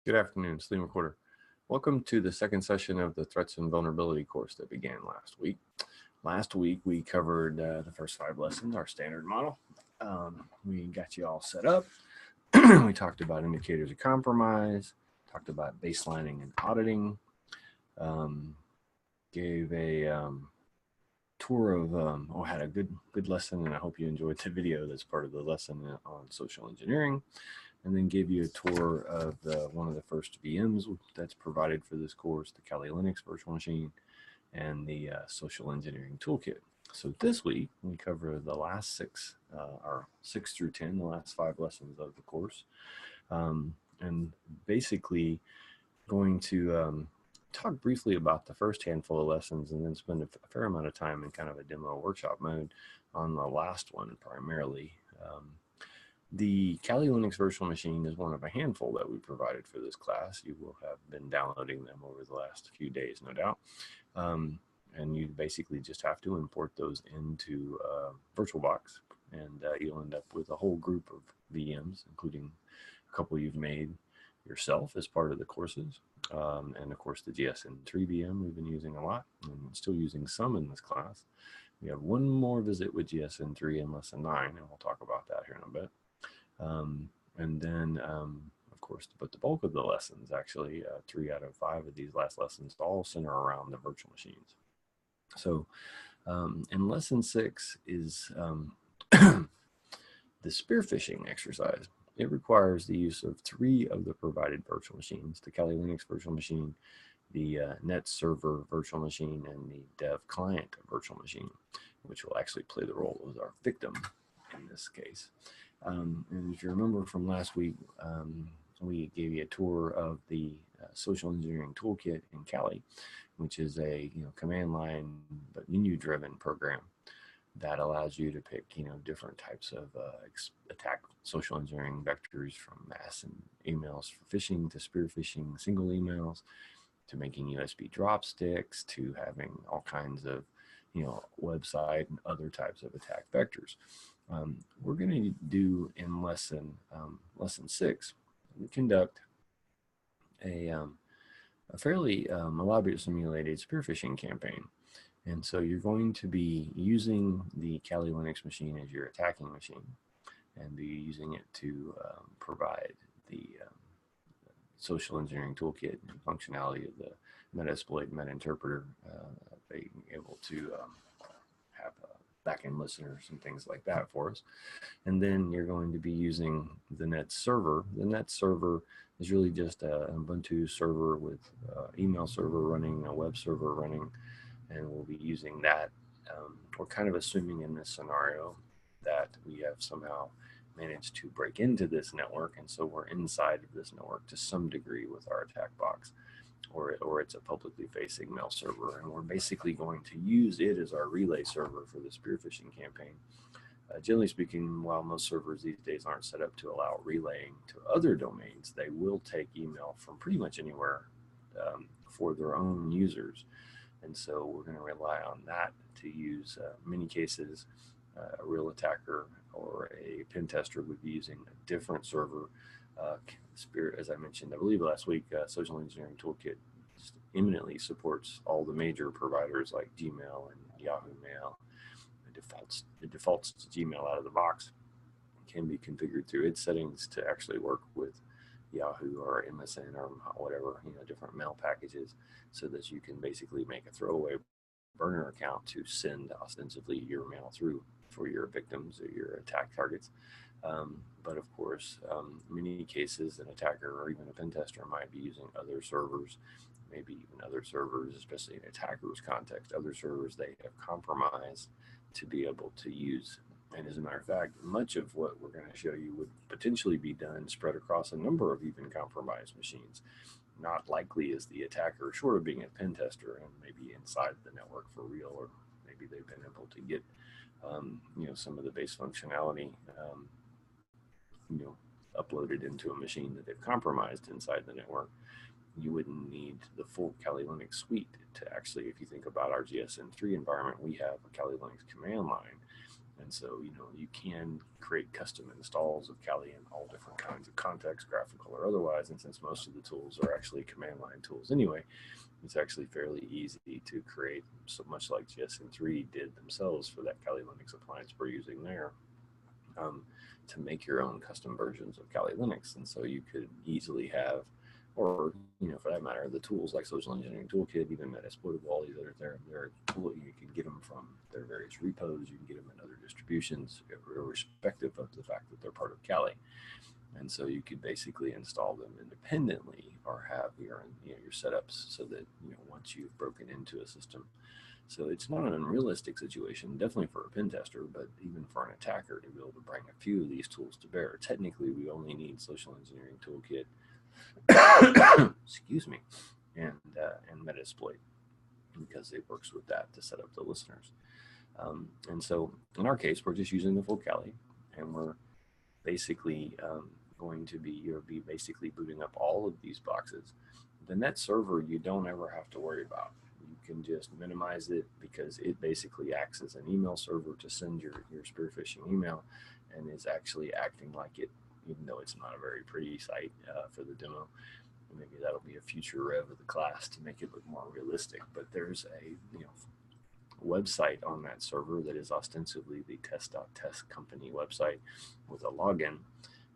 Good afternoon, Stream Recorder. Welcome to the second session of the Threats and Vulnerability course that began last week. Last week, we covered the first 5 lessons, our standard model. We got you all set up. We talked about indicators of compromise, talked about baselining and auditing, gave a tour of, had a good lesson, and I hope you enjoyed the video that's part of the lesson on social engineering. And then give you a tour of one of the first VMs that's provided for this course, the Kali Linux virtual machine, and the social engineering toolkit. So this week, we cover the last 6, or 6 through 10, the last 5 lessons of the course. And basically going to talk briefly about the first handful of lessons and then spend a fair amount of time in kind of a demo workshop mode on the last one primarily. The Kali Linux virtual machine is one of a handful that we provided for this class. You will have been downloading them over the last few days, no doubt. And you basically just have to import those into VirtualBox, and you'll end up with a whole group of VMs, including a couple you've made yourself as part of the courses. And of course, the GSN3 VM we've been using a lot and still using some in this class. We have one more visit with GSN3 in lesson 9, and we'll talk about that here in a bit. And then, of course, but the bulk of the lessons, actually, 3 out of 5 of these last lessons, all center around the virtual machines. So in lesson 6 is the spear phishing exercise. It requires the use of 3 of the provided virtual machines, the Kali Linux virtual machine, the net server virtual machine, and the dev client virtual machine, which will actually play the role as our victim in this case. And if you remember from last week, we gave you a tour of the social engineering toolkit in Kali, which is a command line but menu driven program that allows you to pick different types of attack social engineering vectors, from mass and emails for phishing to spear phishing single emails, to making USB drop sticks, to having all kinds of website and other types of attack vectors. We're going to do in lesson 6, we conduct a fairly elaborate simulated spear phishing campaign. And so you're going to be using the Kali Linux machine as your attacking machine, and be using it to provide the social engineering toolkit and functionality of the Metasploit meta interpreter, being able to have backend listeners and things like that for us. And then you're going to be using the net server. The net server is really just an Ubuntu server with email server running, a web server running, and we'll be using that. We're kind of assuming in this scenario that we have somehow managed to break into this network, and so we're inside of this network to some degree with our attack box, or it's a publicly facing mail server, and we're basically going to use it as our relay server for the spear phishing campaign. Generally speaking, while most servers these days aren't set up to allow relaying to other domains, they will take email from pretty much anywhere for their own users. And so we're going to rely on that to use, in many cases, a real attacker or a pen tester would be using a different server. Spirit, as I mentioned, I believe last week, Social Engineering Toolkit just eminently supports all the major providers like Gmail and Yahoo Mail. It defaults to Gmail out of the box. It can be configured through its settings to actually work with Yahoo or MSN or whatever, different mail packages, so that you can basically make a throwaway burner account to send ostensibly your mail through for your victims or your attack targets. But of course, in many cases, an attacker or even a pen tester might be using other servers, maybe even other servers, especially in attacker's context, other servers they have compromised to be able to use. And as a matter of fact, much of what we're going to show you would potentially be done spread across a number of even compromised machines. Not likely is the attacker, short of being a pen tester and maybe inside the network for real, or maybe they've been able to get some of the base functionality uploaded into a machine that they've compromised inside the network. You wouldn't need the full Kali Linux suite to actually, if you think about our GSN3 environment, we have a Kali Linux command line, And so, you can create custom installs of Kali in all different kinds of contexts, graphical or otherwise. And since most of the tools are actually command line tools anyway, it's actually fairly easy to create, so much like GSN3 did themselves for that Kali Linux appliance we're using there, um, to make your own custom versions of Kali Linux. And so you could easily have, or for that matter, the tools like Social Engineering Toolkit, even Metasploitable, all these other they're tool, you can get them from their various repos. You can get them in other distributions, irrespective of the fact that they're part of Kali. And so you could basically install them independently, or have your setups so that once you've broken into a system. So it's not an unrealistic situation, definitely for a pen tester, but even for an attacker to be able to bring a few of these tools to bear. Technically, we only need Social Engineering Toolkit, excuse me, and Metasploit, because it works with that to set up the listeners. And so in our case, we're just using the full Kali, and we're basically going to be basically booting up all of these boxes. The net server you don't ever have to worry about. You can just minimize it, because it basically acts as an email server to send your spear phishing email, and is actually acting like it, even though it's not a very pretty site for the demo. Maybe that'll be a future rev of the class to make it look more realistic. But there's a website on that server that is ostensibly the test.test company website with a login,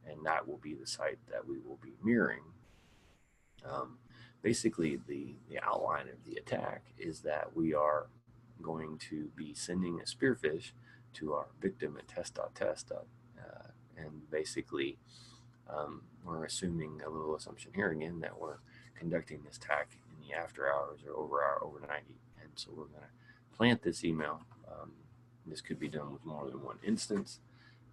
and that will be the site that we will be mirroring. Basically, the outline of the attack is that we are going to be sending a spearfish to our victim at test.test, and basically we're assuming a little assumption here again that we're conducting this attack in the after hours or overnight, and so we're going to plant this email. This could be done with more than one instance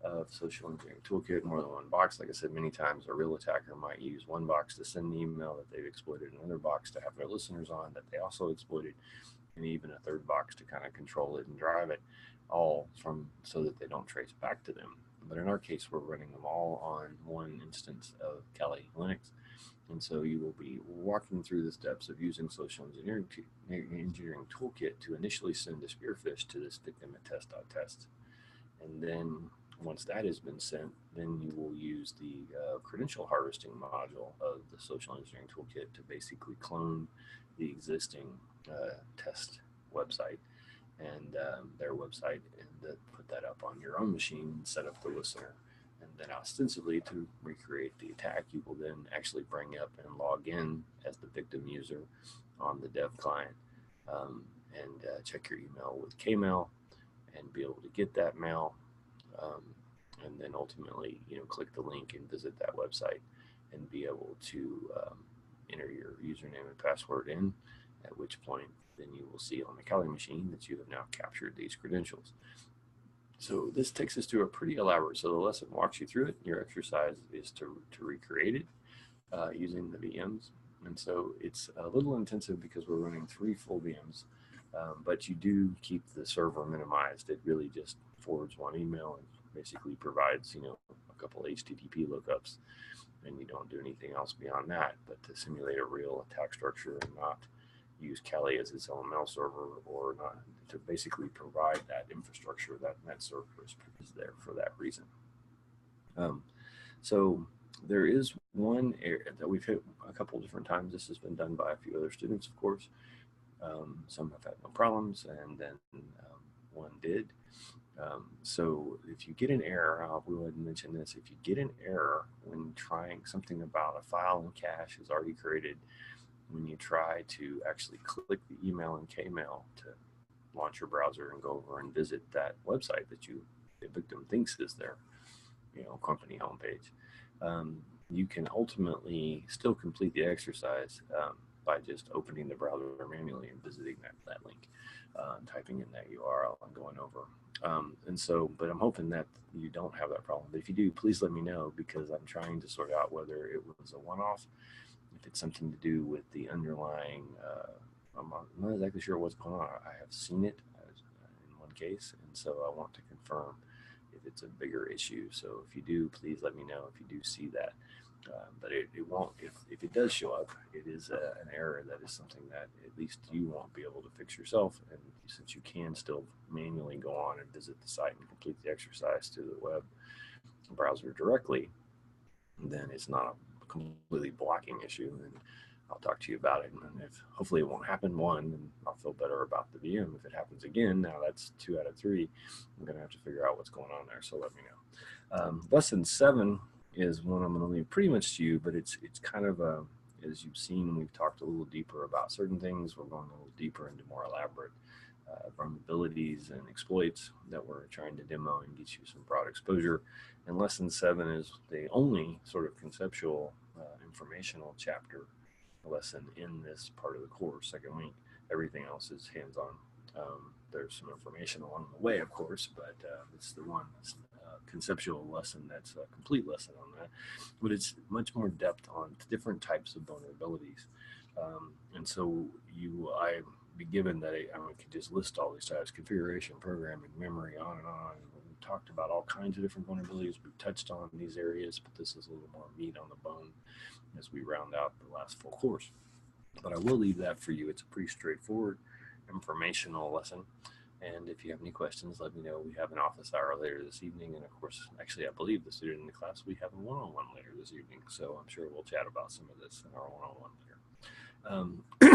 of Social Engineering Toolkit, more than one box. Like I said, many times a real attacker might use one box to send the email that they've exploited, another box to have their listeners on that they also exploited, and even a third box to kind of control it and drive it, all from so that they don't trace back to them. But in our case, we're running them all on one instance of Kali Linux. And so you will be walking through the steps of using Social Engineering Toolkit to initially send a spearfish to this victim at test.test. And then once that has been sent, then you will use the credential harvesting module of the Social Engineering Toolkit to basically clone the existing test website and their website, and put that up on your own machine and set up the listener. And then ostensibly, to recreate the attack, you will then actually bring up and log in as the victim user on the dev client, and check your email with Kmail and be able to get that mail, and then ultimately click the link and visit that website and be able to enter your username and password in, at which point then you will see on the Kali machine that you have now captured these credentials. So this takes us to a pretty elaborate, so the lesson walks you through it. Your exercise is to recreate it using the VMs. And so it's a little intensive because we're running 3 full VMs, but you do keep the server minimized. It really just forwards one email and basically provides, a couple HTTP lookups, and you don't do anything else beyond that, but to simulate a real attack structure and not use Kali as its own mail server, or not, to basically provide that infrastructure. That server is there for that reason. So there is one area that we've hit a couple different times. This has been done by a few other students, of course. Some have had no problems, and then one did. So if you get an error, I'll go ahead and mention this. If you get an error when trying something about a file in cache is already created, when you try to actually click the email in Kmail to launch your browser and go over and visit that website that the victim thinks is their company homepage, you can ultimately still complete the exercise by just opening the browser manually and visiting that link, typing in that URL and going over. And so, but I'm hoping that you don't have that problem. But if you do, please let me know, because I'm trying to sort out whether it was a one-off, if it's something to do with the underlying, I'm not exactly sure what's going on. I have seen it in one case, and so I want to confirm if it's a bigger issue. So if you do, please let me know if you do see that. But it won't, if it does show up, it is an error that is something that at least you won't be able to fix yourself. And since you can still manually go on and visit the site and complete the exercise to the web browser directly, then it's not a completely blocking issue. And I'll talk to you about it. And if hopefully it won't happen, one, and I'll feel better about the VM. If it happens again, now that's 2 out of 3. I'm going to have to figure out what's going on there. So let me know. Lesson 7 is one I'm going to leave pretty much to you, but it's kind of as you've seen, we've talked a little deeper about certain things. We're going a little deeper into more elaborate vulnerabilities and exploits that we're trying to demo and get you some broad exposure. And lesson 7 is the only sort of conceptual informational chapter lesson in this part of the course, second week. Everything else is hands-on. There's some information along the way, of course, but it's the one conceptual lesson that's a complete lesson on that. But it's much more depth on different types of vulnerabilities. And so I be given that I could just list all these types: configuration, programming, memory, on and on. We talked about all kinds of different vulnerabilities. We've touched on these areas, but this is a little more meat on the bone as we round out the last full course. But I will leave that for you. It's a pretty straightforward informational lesson. And if you have any questions, let me know. We have an office hour later this evening. And of course, actually, I believe the student in the class, we have a one-on-one later this evening. So I'm sure we'll chat about some of this in our one-on-one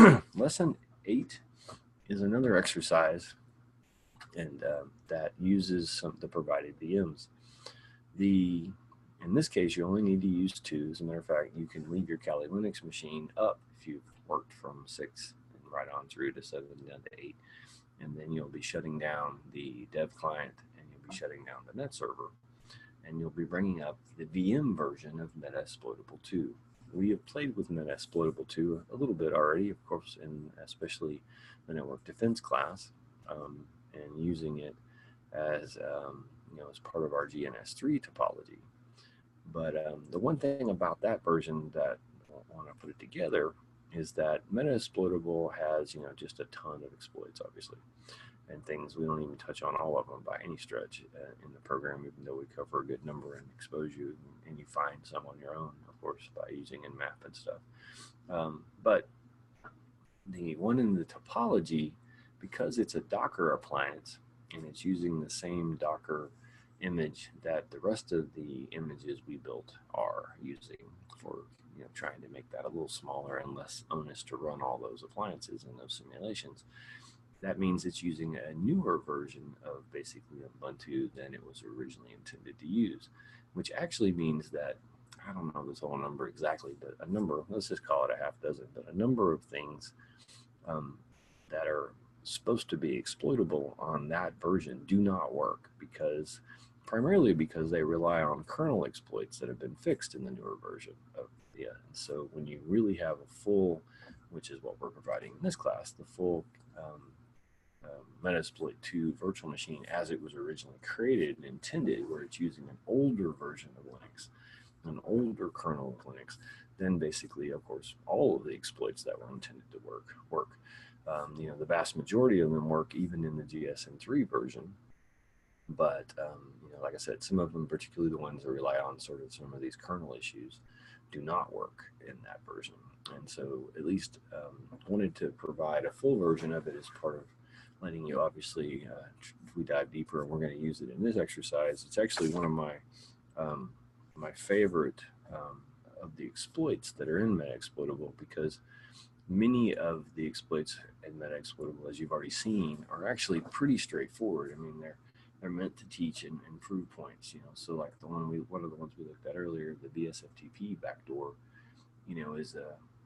later. Lesson 8 is another exercise, and that uses the provided VMs. In this case, you only need to use 2. As a matter of fact, you can leave your Kali Linux machine up if you've worked from 6 and right on through to 7 down to 8. And then you'll be shutting down the dev client, and you'll be shutting down the net server, and you'll be bringing up the VM version of Metasploitable 2. We have played with Metasploitable 2 a little bit already, of course, and especially the network defense class, and using it as as part of our GNS3 topology. But the one thing about that version that I want to put it together is that Metasploitable has just a ton of exploits, obviously, and things we don't even touch on all of them by any stretch in the program, even though we cover a good number and expose you, and you find some on your own, of course, by using Nmap and stuff. But the one in the topology, because it's a Docker appliance and it's using the same Docker image that the rest of the images we built are using for trying to make that a little smaller and less onus to run all those appliances and those simulations. That means it's using a newer version of basically Ubuntu than it was originally intended to use, which actually means that, I don't know this whole number exactly, but a number, let's just call it a half dozen, but a number of things that are supposed to be exploitable on that version do not work, primarily because they rely on kernel exploits that have been fixed in the newer version of the. So when you really have a full, which is what we're providing in this class, the full Metasploit 2 virtual machine as it was originally created and intended, where it's using an older version of Linux, an older kernel of Linux, then basically, of course, all of the exploits that were intended to work. The vast majority of them work even in the GSM3 version. But, like I said, some of them, particularly the ones that rely on sort of some of these kernel issues, do not work in that version. And so at least wanted to provide a full version of it as part of letting you, obviously, if we dive deeper, and we're going to use it in this exercise. It's actually one of my favorite of the exploits that are in Metasploitable, because many of the exploits in Metasploitable, as you've already seen, are actually pretty straightforward. I mean, they're meant to teach and prove points, so like one of the ones we looked at earlier, the BSFTP backdoor,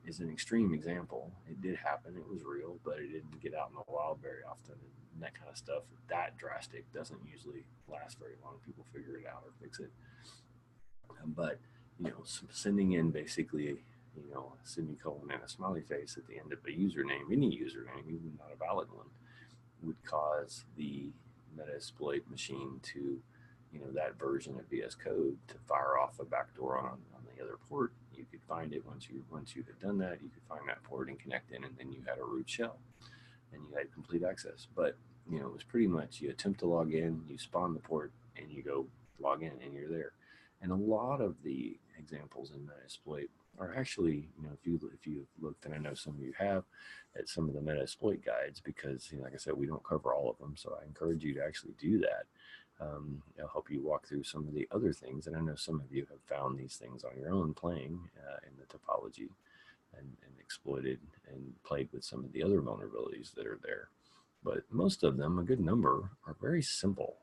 is an extreme example. It did happen, it was real, but it didn't get out in the wild very often, and that kind of stuff, that drastic, doesn't usually last very long. People figure it out or fix it. But sending in basically a semicolon and a smiley face at the end of a username, any username, even not a valid one, would cause the Metasploit machine to, that version of VS Code to fire off a backdoor on the other port. You could find it once you had done that. You could find that port and connect in, and then you had a root shell, and you had complete access. But it was pretty much you attempt to log in, you spawn the port, and you go log in, and you're there. And a lot of the examples in Metasploit are actually, if you've looked, and I know some of you have, at some of the Metasploit guides, because like I said, we don't cover all of them, so I encourage you to actually do that. It'll help you walk through some of the other things, and I know some of you have found these things on your own playing in the topology and exploited and played with some of the other vulnerabilities that are there. But most of them, a good number, are very simple.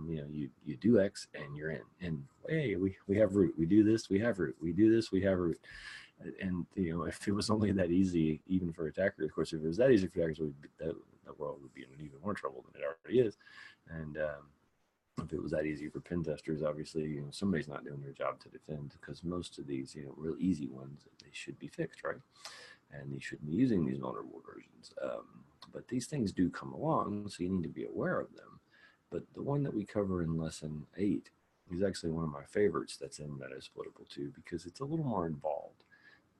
You do X and you're in. And hey, we have root. We do this, we have root. We do this, we have root. And if it was only that easy, even for attackers, of course, if it was that easy for attackers, the world would be in even more trouble than it already is. And if it was that easy for pen testers, obviously, somebody's not doing their job to defend, because most of these, real easy ones, they should be fixed, right? And you shouldn't be using these vulnerable versions. But these things do come along, so you need to be aware of them. But the one that we cover in lesson 8 is actually one of my favorites that's in Metasploitable 2, because it's a little more involved.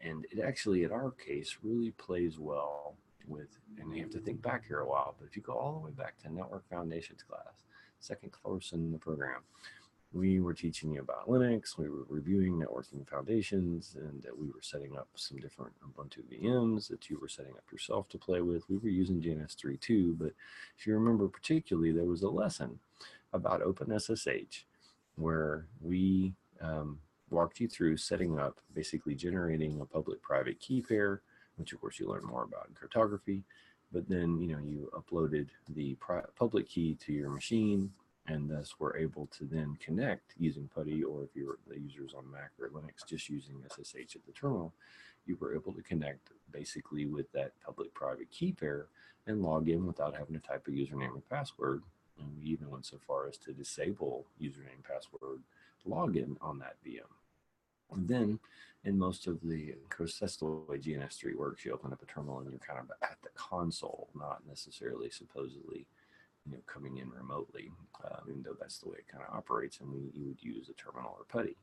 And it actually, in our case, really plays well with, and you have to think back here a while, but if you go all the way back to Network Foundations class, second course in the program, we were teaching you about Linux, we were reviewing networking foundations, and we were setting up some different Ubuntu VMs that you were setting up yourself to play with. We were using GNS3 too, but if you remember particularly, there was a lesson about OpenSSH where we walked you through setting up, basically generating a public-private key pair, which of course you learn more about in cryptography. But then, you uploaded the public key to your machine, and thus were able to then connect using PuTTY, or if you're the users on Mac or Linux just using SSH at the terminal, you were able to connect basically with that public-private key pair and log in without having to type a username and password. And we even went so far as to disable username and password login on that VM. And then in most of the, of course, that's the way GNS3 works. You open up a terminal and you're kind of at the console, not necessarily supposedly, coming in remotely, even though that's the way it kind of operates, and you would use a terminal or PuTTY.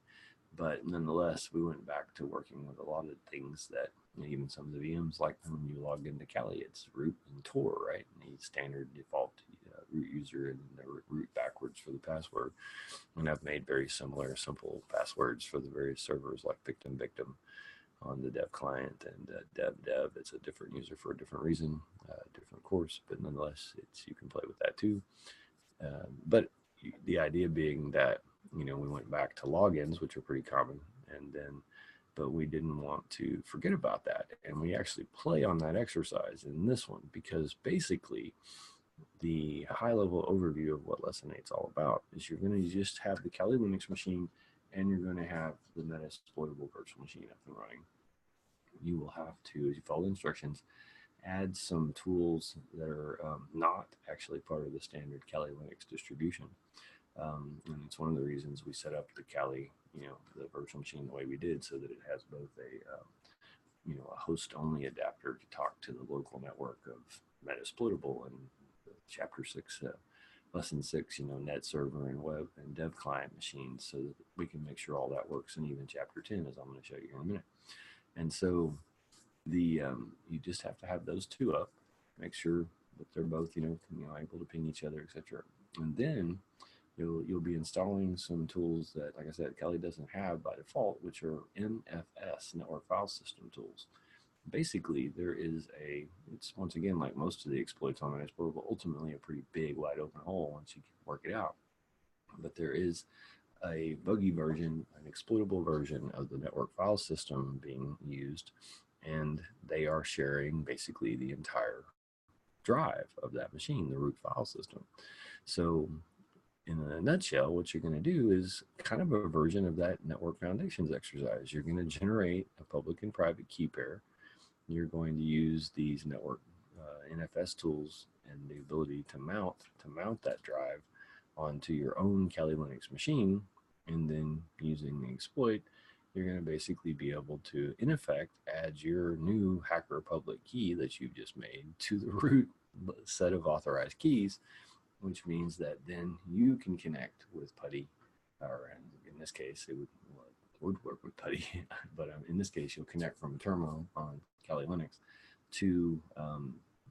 But nonetheless, we went back to working with a lot of things that, even some of the VMs, like when you log into Kali, it's root and Tor, right? And the standard default root user and the root backwards for the password. And I've made very similar, simple passwords for the various servers, like victim on the dev client, and dev. It's a different user for a different reason, different course, but nonetheless, you can play with that too. But the idea being that, we went back to logins, which are pretty common, but we didn't want to forget about that. And we actually play on that exercise in this one, because basically the high level overview of what lesson 8 is all about is you're going to just have the Kali Linux machine, and you're going to have the Metasploitable virtual machine up and running. You will have to, as you follow the instructions, add some tools that are not actually part of the standard Kali Linux distribution. And it's one of the reasons we set up the Kali, the virtual machine the way we did, so that it has both a host-only adapter to talk to the local network of Metasploitable, and chapter 6, lesson 6, net server and web and dev client machines, so that we can make sure all that works. And even chapter 10, as I'm going to show you here in a minute. And so you just have to have those two up, make sure that they're both, able to ping each other, etc. And then you'll be installing some tools that, like I said, Kali doesn't have by default, which are NFS, Network File System tools. Basically, it's once again, like most of the exploits on Metasploitable, ultimately a pretty big, wide open hole once you work it out. But there is a buggy version, an exploitable version of the network file system being used, and they are sharing basically the entire drive of that machine, the root file system. So in a nutshell, what you're going to do is kind of a version of that Network Foundations exercise. You're going to generate a public and private key pair. You're going to use these network NFS tools and the ability to mount that drive onto your own Kali Linux machine, and then using the exploit, you're going to basically be able to, in effect, add your new hacker public key that you've just made to the root set of authorized keys, which means that then you can connect with PuTTY, or in this case, it would work with PuTTY, but in this case, you'll connect from a terminal on Kali Linux to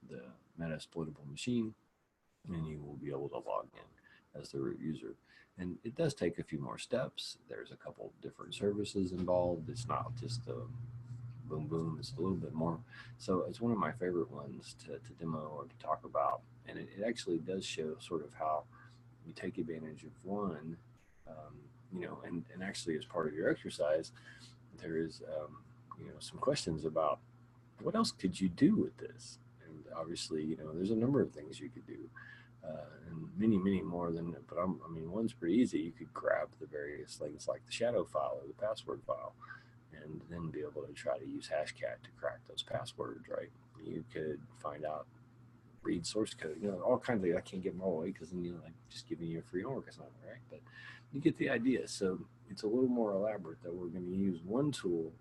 the Metasploitable machine, and you will be able to log in. as the root user. And it does take a few more steps. There's a couple different services involved. It's not just a boom boom, it's a little bit more. So it's one of my favorite ones to demo or to talk about. And it actually does show sort of how you take advantage of one, um, and actually as part of your exercise, there is, some questions about what else could you do with this? And obviously, there's a number of things you could do, and many, many more than. But I mean, one's pretty easy. You could grab the various things like the shadow file or the password file, and then be able to try to use Hashcat to crack those passwords. Right? You could find out, read source code, all kinds of. I can't give them all away because then like just giving you a free homework assignment, right? But you get the idea. So it's a little more elaborate that we're going to use one tool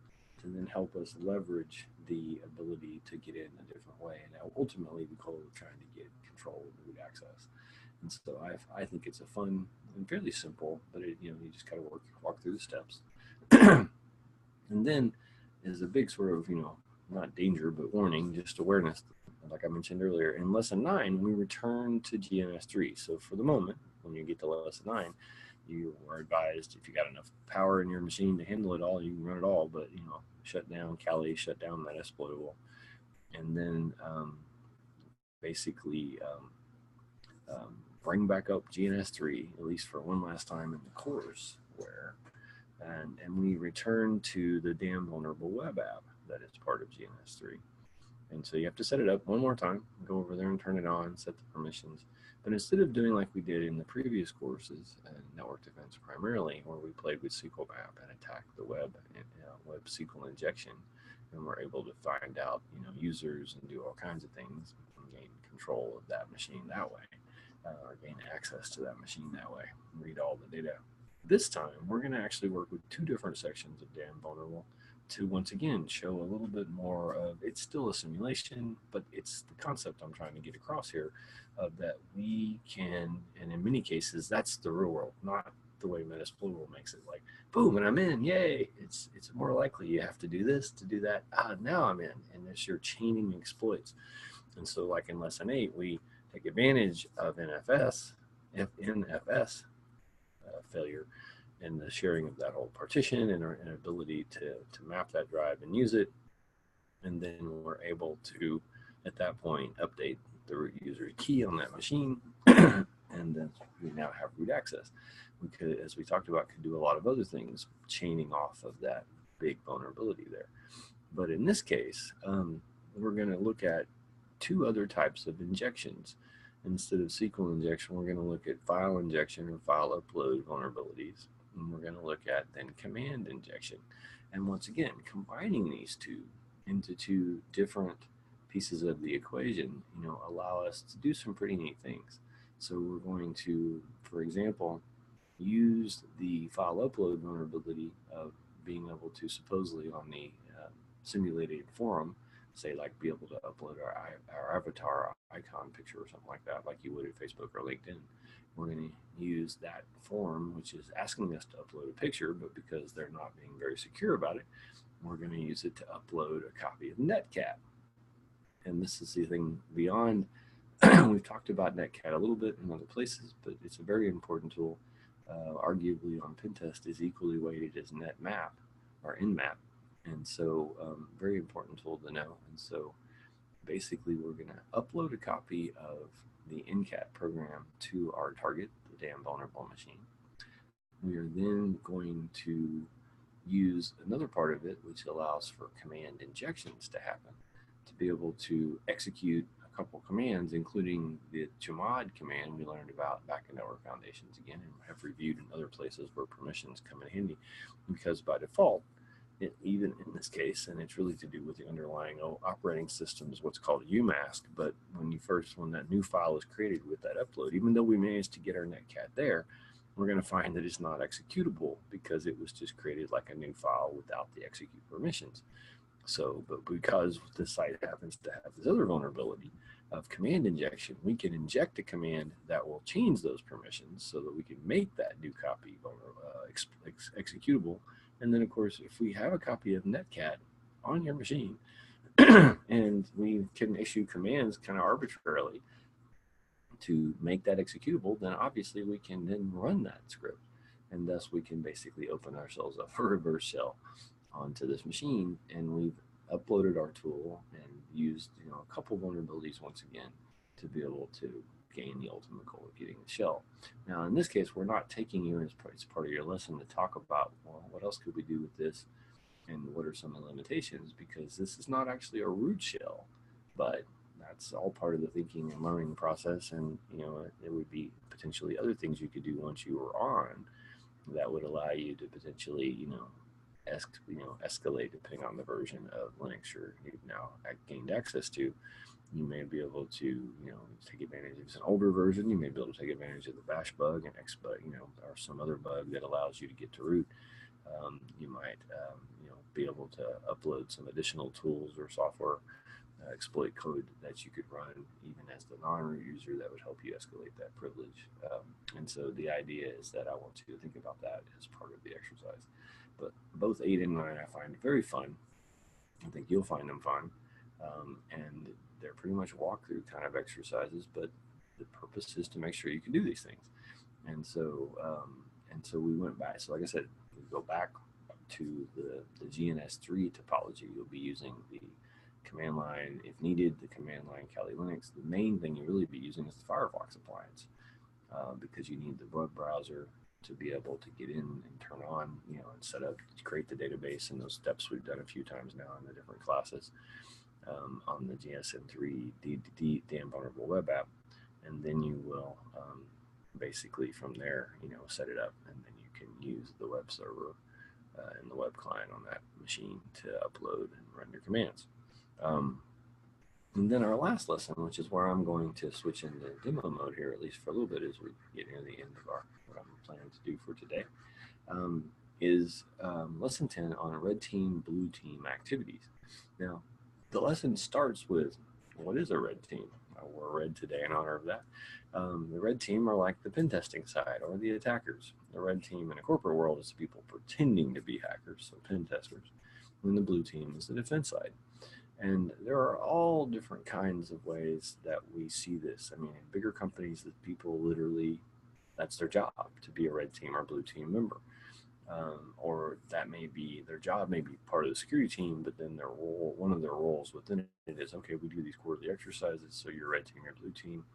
to then help us leverage the ability to get in a different way. And ultimately, the goal of trying to get control of root access. And so I think it's a fun and fairly simple, but you just kind of walk through the steps. And then is a big sort of, not danger, but warning, just awareness. Like I mentioned earlier, in lesson 9, we return to GNS3. So for the moment, when you get to lesson 9, you are advised if you got enough power in your machine to handle it all, you can run it all, but shut down Kali, shut down that exploitable, and then basically bring back up GNS3 at least for one last time in the course, where and we return to the damn vulnerable web app that is part of GNS3. And so you have to set it up one more time, go over there and turn it on, set the permissions. But instead of doing like we did in the previous courses, network defense primarily, where we played with SQL map and attacked the web and web SQL injection, and we're able to find out users and do all kinds of things and gain control of that machine that way, or gain access to that machine that way, and read all the data. This time, we're going to actually work with 2 different sections of damn vulnerable to once again show a little bit more of, it's still a simulation, but it's the concept I'm trying to get across here, that we can, and in many cases, that's the real world, not the way Metasploitable makes it like, boom, and I'm in, yay. It's more likely you have to do this to do that. Now I'm in, and it's your chaining exploits. And so like in lesson 8, we take advantage of NFS failure and the sharing of that whole partition and our ability to map that drive and use it. And then we're able to, at that point, update the root user key on that machine. And then we now have root access. We could, as we talked about, could do a lot of other things, chaining off of that big vulnerability there. But in this case, we're going to look at 2 other types of injections. Instead of SQL injection, we're going to look at file injection or file upload vulnerabilities. And we're going to look at then command injection. And once again, combining these 2 into 2 different pieces of the equation, allow us to do some pretty neat things. So we're going to, for example, use the file upload vulnerability of being able to supposedly on the simulated forum, say like be able to upload our avatar icon picture or something like that, like you would at Facebook or LinkedIn. We're going to use that form, which is asking us to upload a picture, but because they're not being very secure about it, we're going to use it to upload a copy of Netcat. And this is the thing beyond, we've talked about Netcat a little bit in other places, but it's a very important tool. Arguably on Pentest is equally weighted as NetMap or Nmap. And so very important tool to know. And so basically we're going to upload a copy of the NCAT program to our target, the damn vulnerable machine. We are then going to use another part of it, which allows for command injections to happen, to be able to execute a couple commands, including the chmod command we learned about back in Network Foundations again, and have reviewed in other places where permissions come in handy, because by default, even in this case, and it's really to do with the underlying operating system, is what's called UMask. But when that new file is created with that upload, even though we managed to get our netcat there, we're going to find that it's not executable because it was just created like a new file without the execute permissions. So, but because the site happens to have this other vulnerability of command injection, we can inject a command that will change those permissions so that we can make that new copy executable. And then, of course, if we have a copy of Netcat on your machine and we can issue commands kind of arbitrarily, to make that executable, then obviously we can then run that script. And thus we can basically open ourselves up for reverse shell onto this machine. And we've uploaded our tool and used a couple vulnerabilities once again to be able to gain the ultimate goal of getting the shell. Now, in this case, we're not taking you as part of your lesson to talk about, well, what else could we do with this and what are some of the limitations, because this is not actually a root shell, but that's all part of the thinking and learning process. And there would be potentially other things you could do once you were on that would allow you to potentially escalate depending on the version of Linux you've now gained access to. You may be able to take advantage of an older version. You may be able to take advantage of the bash bug and X bug, or some other bug that allows you to get to root. You might be able to upload some additional tools or software exploit code that you could run even as the non-root user that would help you escalate that privilege. And so the idea is that I want you to think about that as part of the exercise. But both 8 and 9 I find very fun. I think you'll find them fun. And they're pretty much walkthrough kind of exercises, but the purpose is to make sure you can do these things. And so we went back. So like I said, we go back to the GNS3 topology. You'll be using the command line, if needed, the command line Kali Linux. The main thing you really be using is the Firefox appliance, because you need the web browser to be able to get in and turn on, and set up, create the database, and those steps we've done a few times now in the different classes on the GSM3 damn vulnerable web app. And then you will basically from there, set it up, and then you can use the web server and the web client on that machine to upload and run your commands. And then our last lesson, which is where I'm going to switch into demo mode here, at least for a little bit, as we get near the end of what I'm planning to do for today, is lesson 10 on red team, blue team activities. Now, the lesson starts with, what is a red team? We're red today in honor of that. The red team are like the pen testing side or the attackers. The red team in a corporate world is the people pretending to be hackers, so pen testers. And the blue team is the defense side. And there are all different kinds of ways that we see this. I mean, in bigger companies, the people literally, that's their job, to be a red team or blue team member. Or that may be, their job may be part of the security team, but then their role, one of their roles within it is, okay, we do these quarterly exercises, so you're red team or blue team.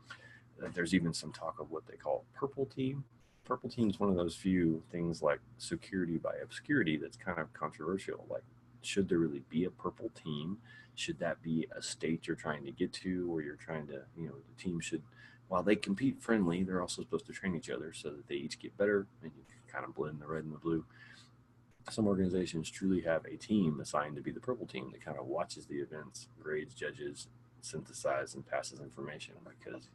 There's even some talk of what they call purple team. Purple team is one of those few things like security by obscurity that's kind of controversial. Like, should there really be a purple team? Should that be a state you're trying to get to, or you're trying to, the team should, while they compete friendly, they're also supposed to train each other so that they each get better, and you can kind of blend the red and the blue. Some organizations truly have a team assigned to be the purple team that kind of watches the events, grades, judges, synthesizes, and passes information, because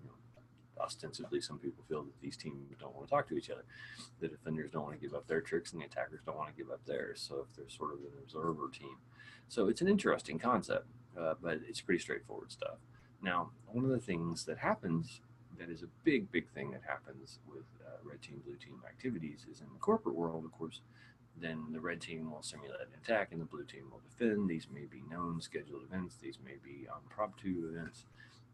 ostensibly some people feel that these teams don't want to talk to each other. The defenders don't want to give up their tricks, and the attackers don't want to give up theirs. So if they're sort of an observer team. So it's an interesting concept, but it's pretty straightforward stuff. Now, one of the things that happens, that is a big, big thing that happens with red team, blue team activities, is in the corporate world, of course, then the red team will simulate an attack and the blue team will defend. These may be known scheduled events. These may be impromptu events.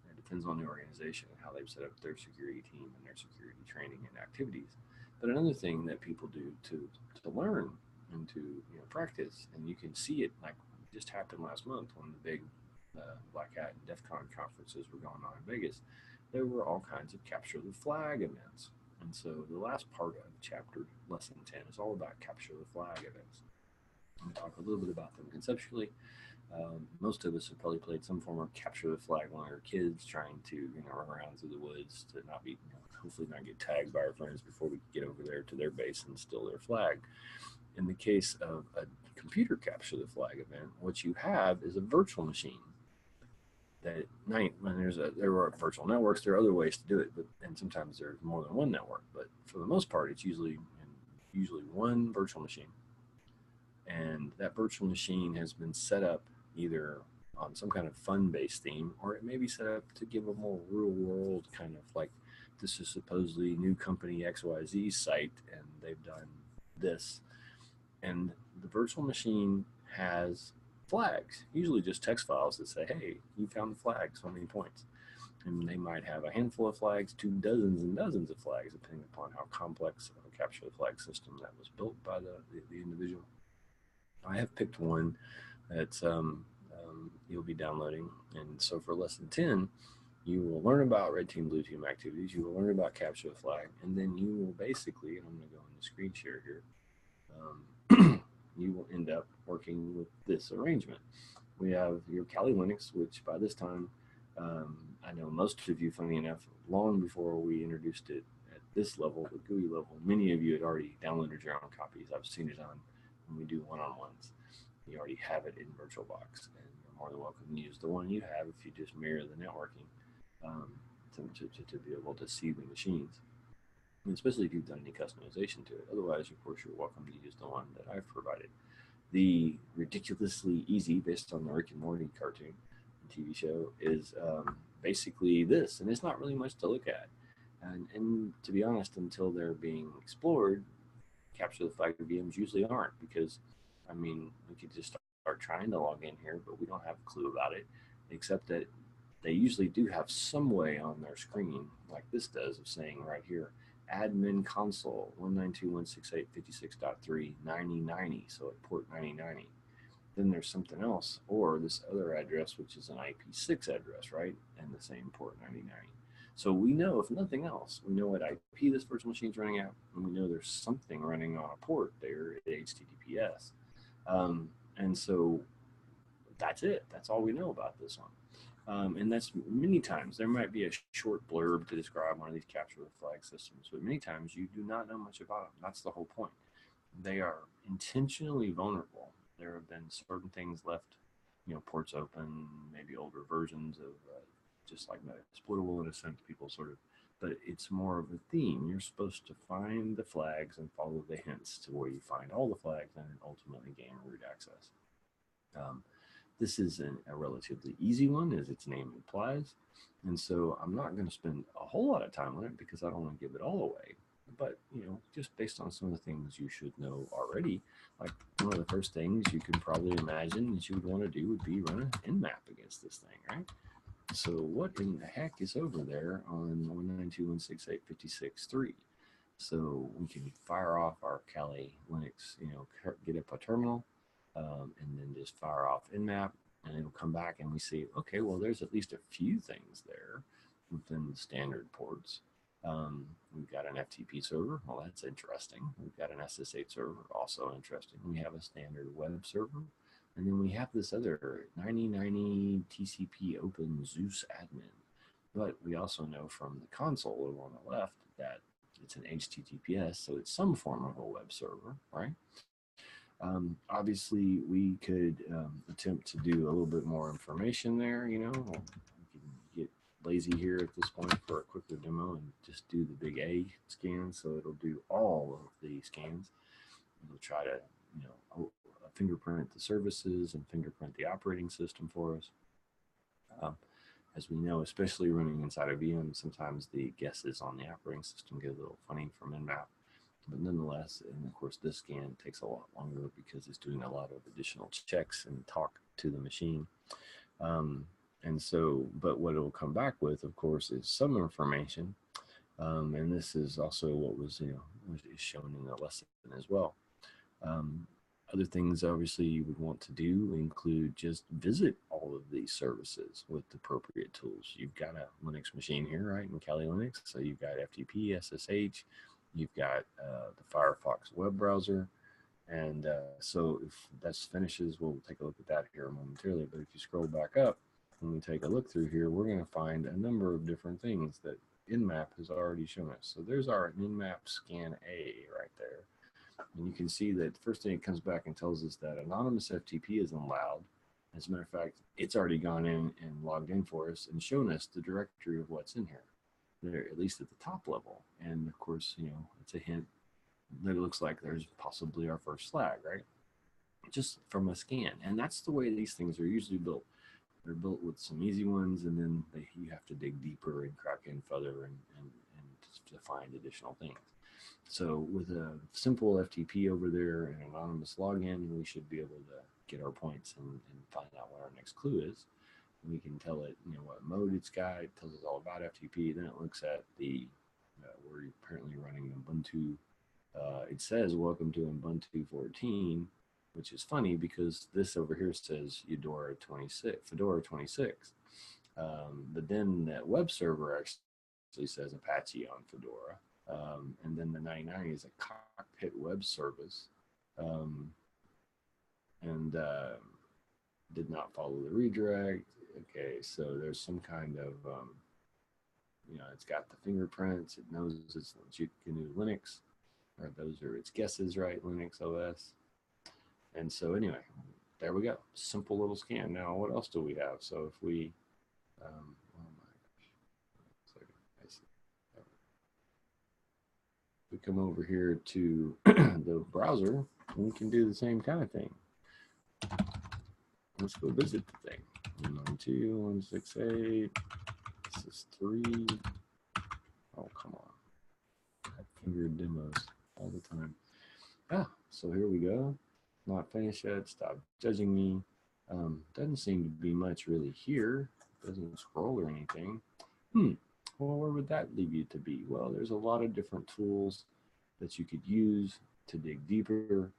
It depends on the organization and how they've set up their security team and their security training and activities. But another thing that people do to learn and to practice, and you can see it, like just happened last month when the big Black Hat and DEF CON conferences were going on in Vegas, there were all kinds of capture the flag events. And so the last part of chapter lesson 10 is all about capture the flag events. I'm going to talk a little bit about them conceptually. Most of us have probably played some form of capture the flag when we were kids, trying to run around through the woods to not be, hopefully not get tagged by our friends before we get over there to their base and steal their flag. In the case of a computer capture the flag event, what you have is a virtual machine. That at night, when there are virtual networks, there are other ways to do it, and sometimes there's more than one network. But for the most part, it's usually one virtual machine, and that virtual machine has been set up either on some kind of fun-based theme, or it may be set up to give a more real-world kind of, like, this is supposedly new company XYZ site, and they've done this, and the virtual machine has flags, usually just text files that say, hey, you found the flag, so many points. And they might have a handful of flags to dozens and dozens of flags, depending upon how complex of a capture the flag system that was built by the individual. I have picked one that you'll be downloading. And so for lesson 10, you will learn about red team, blue team activities. You will learn about capture the flag. And then you will basically, and I'm going to go in the screen share here, you will end up working with this arrangement. We have your Kali Linux, which by this time, I know most of you, funny enough, long before we introduced it at this level, the GUI level, many of you had already downloaded your own copies. I've seen it on when we do one-on-ones. You already have it in VirtualBox, and you're more than welcome to use the one you have if you just mirror the networking to be able to see the machines, and especially if you've done any customization to it. Otherwise, of course, you're welcome to use the one that I've provided. The ridiculously easy, based on the Rick and Morty cartoon and TV show, is basically this, and it's not really much to look at. And to be honest, until they're being explored, capture the flag VMs usually aren't, because I mean, we could just start trying to log in here, but we don't have a clue about it, except that they usually do have some way on their screen, like this does, of saying right here, admin console 192.168.56.3 9090, so at port 9090. Then there's something else, or this other address, which is an IP6 address, right? And the same port 9090. So we know, if nothing else, we know what IP this virtual machine is running at, and we know there's something running on a port there at HTTPS. And so that's it. That's all we know about this one. And that's many times there might be a short blurb to describe one of these capture the flag systems, but many times you do not know much about them. That's the whole point. They are intentionally vulnerable. There have been certain things left, ports open, maybe older versions of just like exploitable in a sense, people sort of, but it's more of a theme. You're supposed to find the flags and follow the hints to where you find all the flags and ultimately gain root access. This is a relatively easy one, as its name implies, and so I'm not going to spend a whole lot of time on it because I don't want to give it all away. But just based on some of the things you should know already, like one of the first things you can probably imagine that you would want to do would be run an nmap against this thing, right? So what in the heck is over there on 192.168.56.3? So we can fire off our Kali Linux, get up a terminal, and then just fire off nmap, and it'll come back and we see, okay, well, there's at least a few things there within the standard ports. We've got an FTP server. Well, that's interesting. We've got an SSH server, also interesting. We have a standard web server. And then we have this other 9090 TCP open Zeus admin. But we also know from the console over on the left that it's an HTTPS, so it's some form of a web server, right? Obviously, we could attempt to do a little bit more information there, we can get lazy here at this point for a quicker demo and just do the big A scan, so it'll do all of the scans. It'll try to, fingerprint the services and fingerprint the operating system for us. As we know, especially running inside a VM, sometimes the guesses on the operating system get a little funny from nmap. But nonetheless, and of course, this scan takes a lot longer because it's doing a lot of additional checks and talk to the machine. And so, but what it will come back with, of course, is some information. And this is also what was, is shown in the lesson as well. Other things, obviously, you would want to do include just visit all of these services with appropriate tools. You've got a Linux machine here, right, in Kali Linux. So you've got FTP, SSH, you've got the Firefox web browser. And so if that finishes, we'll take a look at that here momentarily. But if you scroll back up and we take a look through here, we're going to find a number of different things that nmap has already shown us. So there's our nmap scan A right there. And you can see that the first thing it comes back and tells us that anonymous FTP isn't allowed. As a matter of fact, it's already gone in and logged in for us and shown us the directory of what's in here, there, at least at the top level. And of course, it's a hint that it looks like there's possibly our first flag, right? Just from a scan. And that's the way these things are usually built. They're built with some easy ones, and then you have to dig deeper and crack in further and to find additional things. So with a simple FTP over there and anonymous login, we should be able to get our points and find out what our next clue is. We can tell it, what mode it's got. It tells us all about FTP. Then it looks at the we're apparently running Ubuntu. It says welcome to Ubuntu 14, which is funny because this over here says Fedora 26. But then that web server actually says Apache on Fedora. And then the 99 is a cockpit web service. And did not follow the redirect. Okay, so there's some kind of, it's got the fingerprints. It knows it's GNU Linux, or those are its guesses, right? Linux OS. And so anyway, there we go. Simple little scan. Now, what else do we have? So if we, oh my gosh, I see. If we come over here to the browser, we can do the same kind of thing. Let's go visit the thing. 192.168. This is 3. Oh, come on. I finger demos all the time. So here we go. Not finished yet. Stop judging me. Doesn't seem to be much really here. Doesn't scroll or anything. Well, where would that leave you to be? Well, there's a lot of different tools that you could use to dig deeper.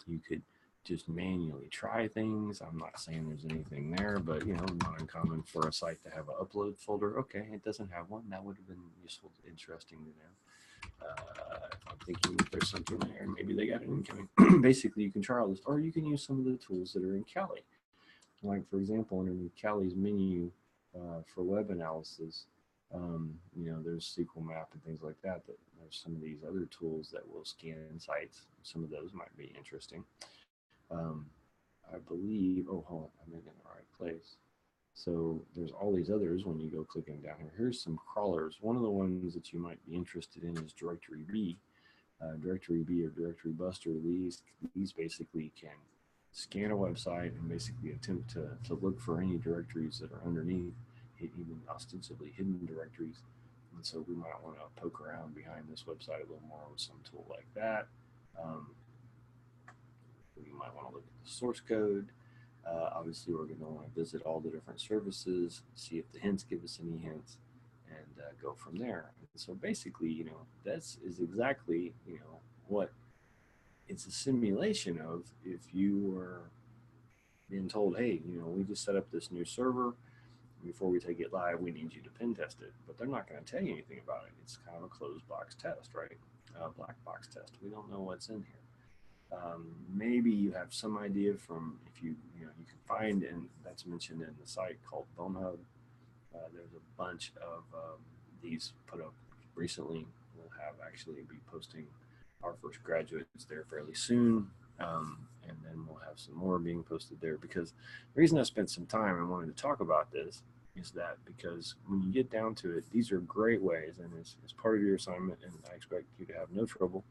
You could just manually try things. I'm not saying there's anything there, but not uncommon for a site to have an upload folder. Okay, it doesn't have one. That would have been useful, interesting to know. If I'm thinking that there's something there, maybe they got it incoming. Basically, you can try all this, or you can use some of the tools that are in Kali. Like, for example, underneath Kali's menu for web analysis, there's SQL Map and things like that. There's some of these other tools that will scan sites. Some of those might be interesting. I believe, hold on, I'm in the right place. So there's all these others when you go clicking down here. Here's some crawlers. One of the ones that you might be interested in is Directory B. Directory B or Directory Buster, these basically can scan a website and basically attempt to look for any directories that are underneath, even ostensibly hidden directories. And so we might want to poke around behind this website a little more with some tool like that. You might want to look at the source code. Obviously, we're going to want to visit all the different services, see if the hints give us any hints, and go from there. And so basically, this is exactly, what it's a simulation of if you were being told, hey, we just set up this new server. Before we take it live, we need you to pen test it. But they're not going to tell you anything about it. It's kind of a closed box test, right? Black box test. We don't know what's in here. Maybe you have some idea from if you can find, and that's mentioned in the site called Vulnerabilities. There's a bunch of these put up recently. We'll have actually be posting our first graduates there fairly soon, and then we'll have some more being posted there. Because the reason I spent some time and wanted to talk about this is that because when you get down to it, these are great ways, and it's part of your assignment, and I expect you to have no trouble.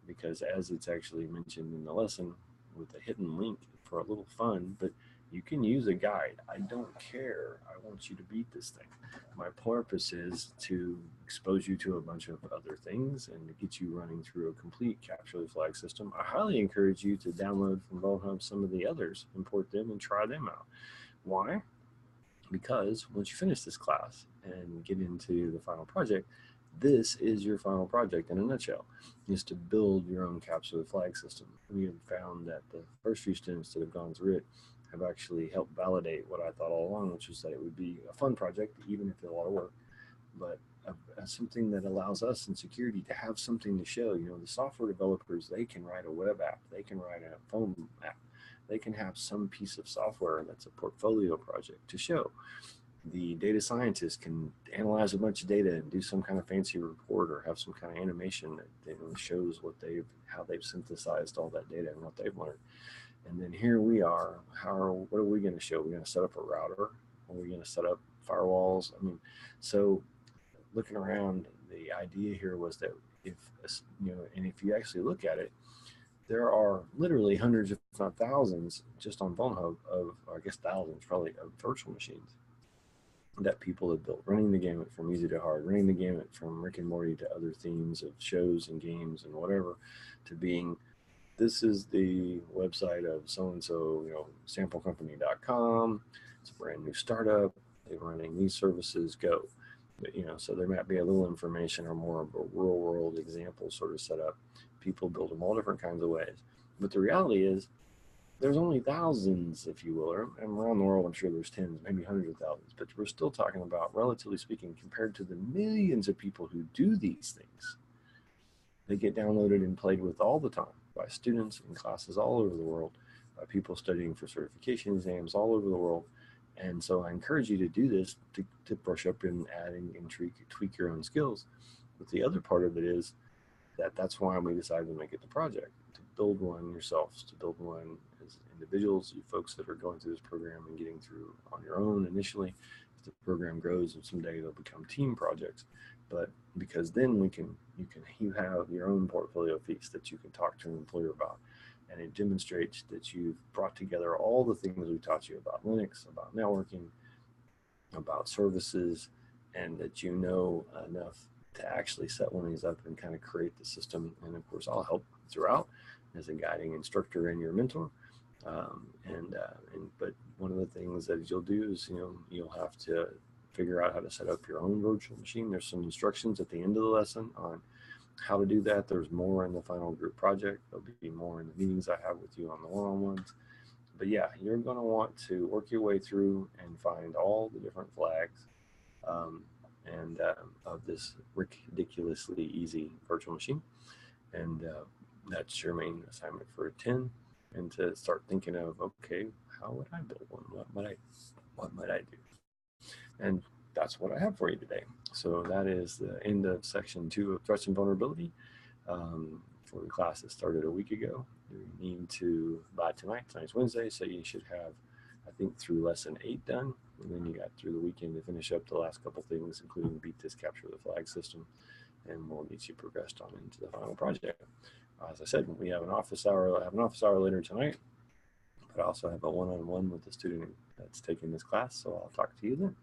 Because as it's actually mentioned in the lesson with a hidden link for a little fun, but you can use a guide. I don't care. I want you to beat this thing. My purpose is to expose you to a bunch of other things and to get you running through a complete capture the flag system. I highly encourage you to download from VulHub some of the others, import them, and try them out. Why? Because once you finish this class and get into the final project, this is your final project in a nutshell, is to build your own capture the flag system. We have found that the first few students that have gone through it have actually helped validate what I thought all along, which was that it would be a fun project, even if it's a lot of work, but something that allows us in security to have something to show. The software developers, they can write a web app, they can write a phone app, they can have some piece of software that's a portfolio project to show. The data scientist can analyze a bunch of data and do some kind of fancy report or have some kind of animation that shows how they've synthesized all that data and what they've learned. And then here we are. What are we going to show? We're going to set up a router. Are we going to set up firewalls? So looking around, the idea here was that if you actually look at it, there are literally hundreds, if not thousands, just on VulnerHub of, or I guess thousands probably, of virtual machines that people have built, running the gamut from easy to hard, running the gamut from Rick and Morty to other themes of shows and games and whatever, to being, this is the website of so-and-so, samplecompany.com. it's a brand new startup, they're running these services, go. But, so there might be a little information or more of a real world example sort of set up. People build them all different kinds of ways. But the reality is, there's only thousands, if you will, or around the world, I'm sure there's tens, maybe hundreds of thousands, but we're still talking about, relatively speaking, compared to the millions of people who do these things. They get downloaded and played with all the time by students in classes all over the world, by people studying for certification exams all over the world. And so I encourage you to do this to brush up and add and tweak your own skills. But the other part of it is that's why we decided to make it the project, to build one yourselves, to build one as individuals, you folks that are going through this program and getting through on your own initially. If the program grows and someday they'll become team projects, but because then you have your own portfolio piece that you can talk to an employer about, and it demonstrates that you've brought together all the things we taught you about Linux, about networking, about services, and that you know enough to actually set one of these up and kind of create the system. And of course, I'll help throughout as a guiding instructor and your mentor. But one of the things that you'll do is, you'll have to figure out how to set up your own virtual machine. There's some instructions at the end of the lesson on how to do that. There's more in the final group project. There'll be more in the meetings I have with you on the one-on-ones. But yeah, you're going to want to work your way through and find all the different flags of this ridiculously easy virtual machine. And that's your main assignment for 10. And to start thinking of, okay, how would I build one? What might I do? And that's what I have for you today. So that is the end of section 2 of Threats and Vulnerability for the class that started a week ago. You need to, by tonight's Wednesday, so you should have, I think, through lesson 8 done. And then you got through the weekend to finish up the last couple things, including beat this capture the flag system. And we'll get you progressed on into the final project. As I said, we have an office hour. I have an office hour later tonight, but I also have a one-on-one with the student that's taking this class. So I'll talk to you then.